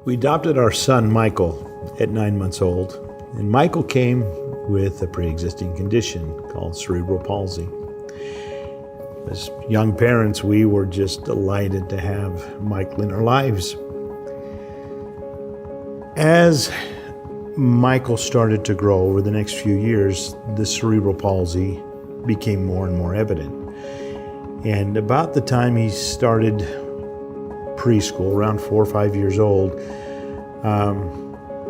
We adopted our son, Michael, at 9 months old, and Michael came with a pre-existing condition called cerebral palsy. As young parents, we were just delighted to have Michael in our lives. As Michael started to grow over the next few years, the cerebral palsy became more and more evident. And about the time he started preschool, around 4 or 5 years old,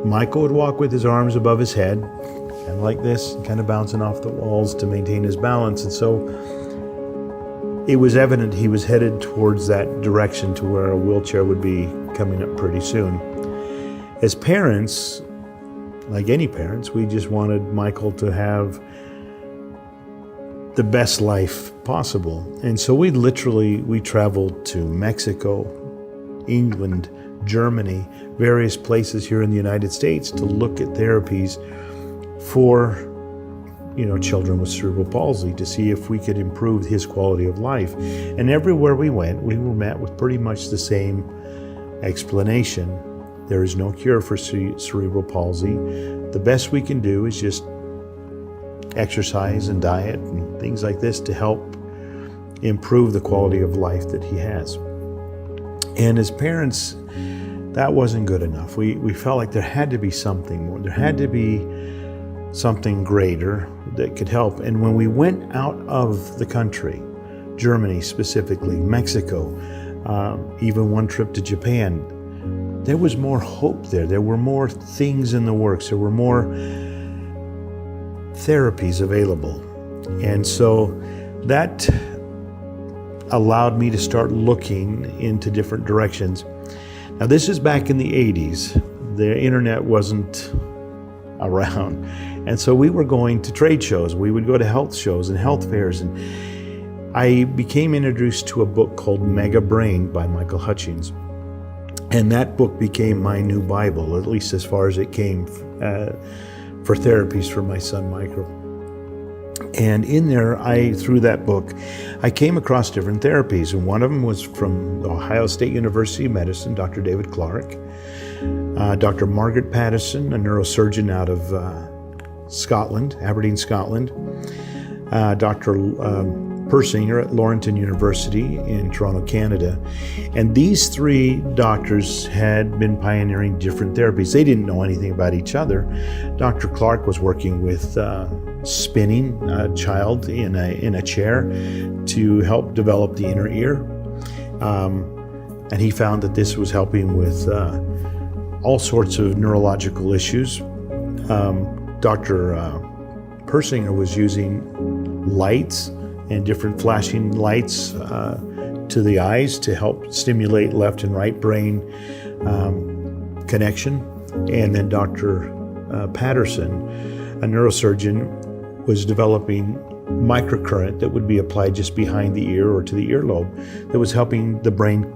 Michael would walk with his arms above his head, kind of like this, kind of bouncing off the walls to maintain his balance. And so it was evident he was headed towards that direction to where a wheelchair would be coming up pretty soon. As parents, like any parents, we just wanted Michael to have the best life possible. And so we traveled to Mexico, England, Germany, various places here in the United States to look at therapies for, children with cerebral palsy, to see if we could improve his quality of life. And everywhere we went, we were met with pretty much the same explanation. There is no cure for cerebral palsy. The best we can do is just exercise and diet and things like this to help improve the quality of life that he has. And as parents, that wasn't good enough. We felt like there had to be something more. There had to be something greater that could help. And when we went out of the country, Germany specifically, Mexico, even one trip to Japan, there was more hope there. There were more things in the works. There were more therapies available. And so that allowed me to start looking into different directions. Now, this is back in the 80s. The internet wasn't around. And so we were going to trade shows. We would go to health shows and health fairs. And I became introduced to a book called Mega Brain by Michael Hutchings. And that book became my new Bible, at least as far as it came for therapies for my son, Michael. And in there, through that book, I came across different therapies. And one of them was from the Ohio State University of Medicine, Dr. David Clark, Dr. Margaret Patterson, a neurosurgeon out of Scotland, Aberdeen, Scotland, Dr. Persinger at Laurentian University in Toronto, Canada. And these three doctors had been pioneering different therapies. They didn't know anything about each other. Dr. Clark was working with spinning a child in a chair to help develop the inner ear. And he found that this was helping with all sorts of neurological issues. Dr. Persinger was using lights and different flashing lights to the eyes to help stimulate left and right brain connection. And then Dr. Patterson, a neurosurgeon, was developing microcurrent that would be applied just behind the ear or to the earlobe that was helping the brain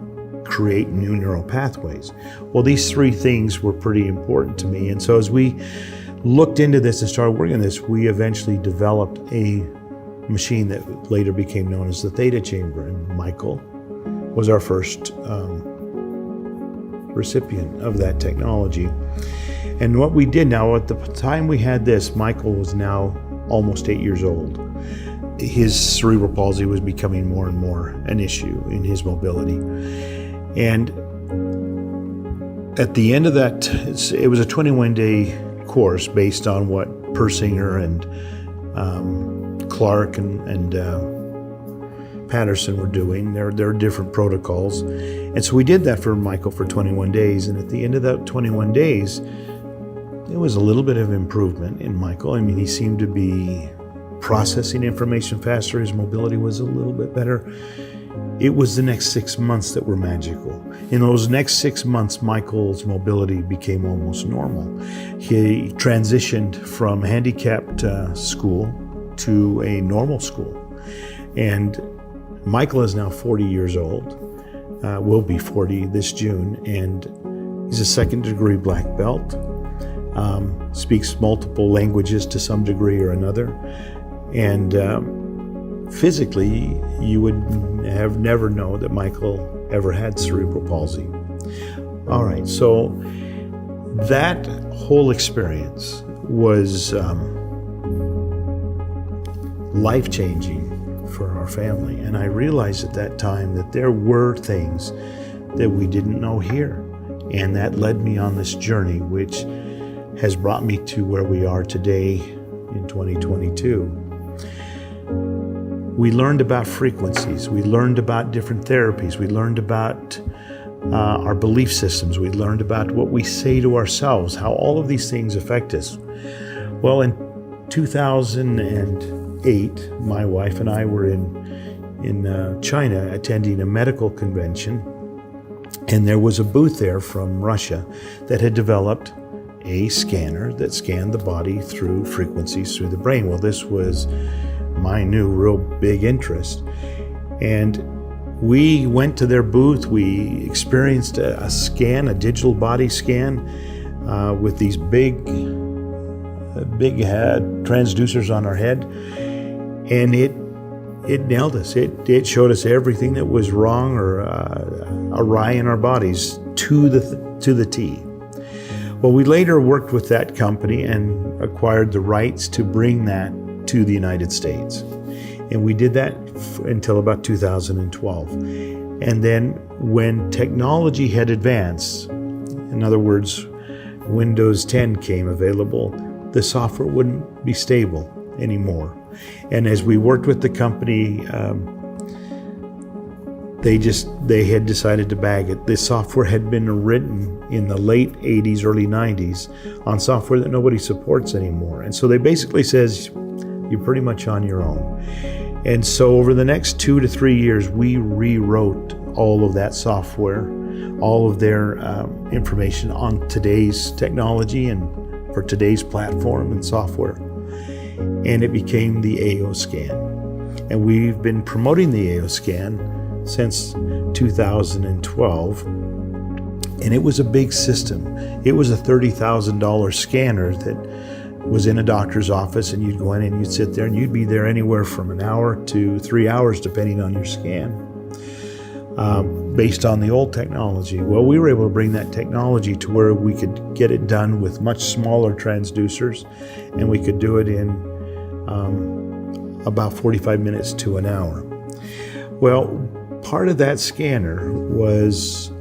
create new neural pathways. Well, these three things were pretty important to me. And so as we looked into this and started working on this, we eventually developed a machine that later became known as the theta chamber. And Michael was our first recipient of that technology. And what we did now, at the time we had this, Michael was now almost 8 years old. His cerebral palsy was becoming more and more an issue in his mobility. And at the end of that, it was a 21-day course based on what Persinger and Clark and Patterson were doing. There are different protocols. And so we did that for Michael for 21 days. And at the end of that 21 days, there was a little bit of improvement in Michael. I mean, he seemed to be processing information faster. His mobility was a little bit better. It was the next 6 months that were magical. In those next 6 months, Michael's mobility became almost normal. He transitioned from handicapped school to a normal school. And Michael is now 40 years old, will be 40 this June, and he's a second-degree black belt, speaks multiple languages to some degree or another, and physically, you would have never known that Michael ever had cerebral palsy. All right, so that whole experience was life-changing for our family. And I realized at that time that there were things that we didn't know here. And that led me on this journey, which has brought me to where we are today in 2022. We learned about frequencies. We learned about different therapies. We learned about our belief systems. We learned about what we say to ourselves, how all of these things affect us. Well, in 2008, my wife and I were in China attending a medical convention, and there was a booth there from Russia that had developed a scanner that scanned the body through frequencies through the brain. Well, this was my new real big interest. And we went to their booth. We experienced a scan, a digital body scan with these big transducers on our head. And it nailed us. It showed us everything that was wrong or awry in our bodies to the T. Well, we later worked with that company and acquired the rights to bring that to the United States. And we did that until about 2012. And then when technology had advanced, in other words, Windows 10 came available, the software wouldn't be stable anymore. And as we worked with the company, they had decided to bag it. The software had been written in the late 80s, early 90s on software that nobody supports anymore. And so they basically says, you're pretty much on your own. And so over the next 2 to 3 years, we rewrote all of that software, all of their information on today's technology and for today's platform and software. And it became the AO Scan. And we've been promoting the AO Scan since 2012. And it was a big system. It was a $30,000 scanner that was in a doctor's office, and you'd go in and you'd sit there and you'd be there anywhere from an hour to 3 hours, depending on your scan, based on the old technology. Well, we were able to bring that technology to where we could get it done with much smaller transducers, and we could do it in about 45 minutes to an hour. Well, part of that scanner was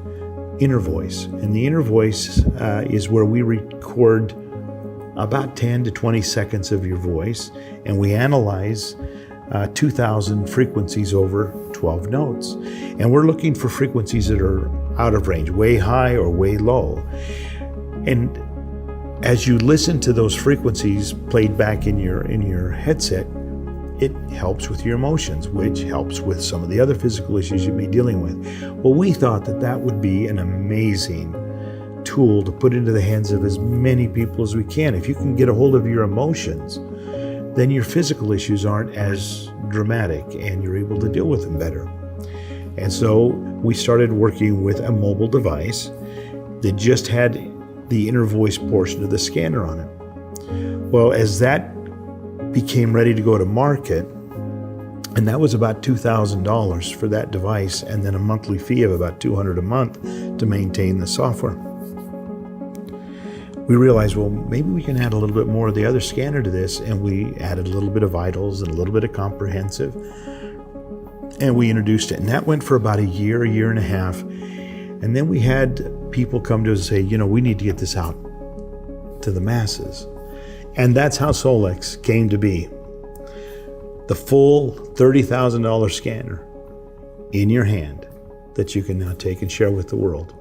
Innervoice, and the Innervoice is where we record about 10 to 20 seconds of your voice, and we analyze 2,000 frequencies over 12 notes. And we're looking for frequencies that are out of range, way high or way low. And as you listen to those frequencies played back in your headset, it helps with your emotions, which helps with some of the other physical issues you'd be dealing with. Well, we thought that that would be an amazing tool to put into the hands of as many people as we can. If you can get a hold of your emotions, then your physical issues aren't as dramatic and you're able to deal with them better. And so we started working with a mobile device that just had the Innervoice portion of the scanner on it. Well, as that became ready to go to market, and that was about $2,000 for that device, and then a monthly fee of about $200 a month to maintain the software. We realized, well, maybe we can add a little bit more of the other scanner to this, and we added a little bit of vitals and a little bit of comprehensive, and we introduced it. And that went for about a year and a half. And then we had people come to us and say, we need to get this out to the masses. And that's how Solex came to be. The full $30,000 scanner in your hand that you can now take and share with the world.